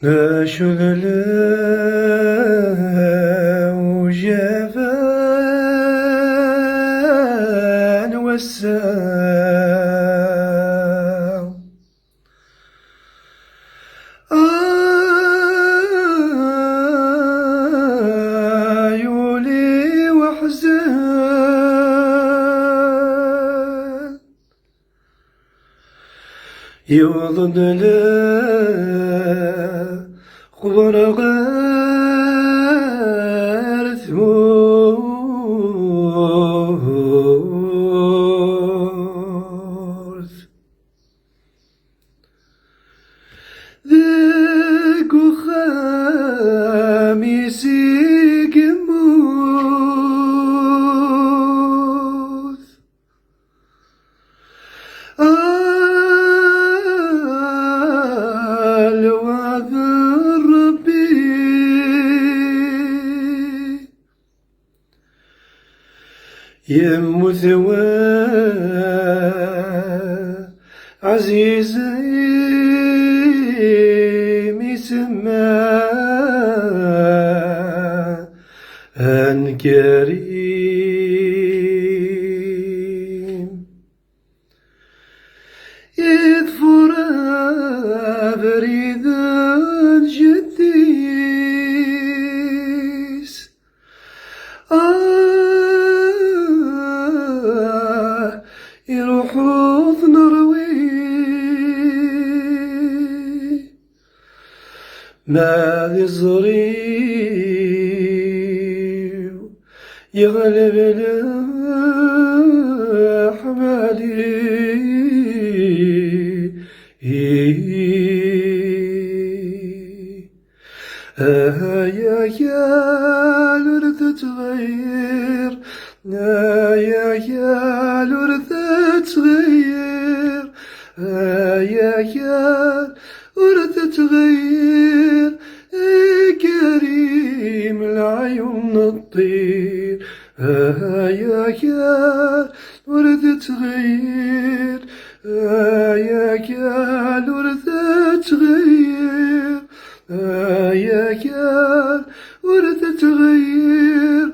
شذل وجفان والساو يولي وحزان يوضن له خبر غير ثمورث ذيك خامسي قموث يم ثوى عزيزي مسمى أن كريم إذ forever إذا جديس يروحوظ نروي ما ذي الزريو يغلب يا لورث تغير يا لورث تغير يا لورث تغير كريم العيون الطير يا لورث تغير يا لورث تغير يا ورث تغير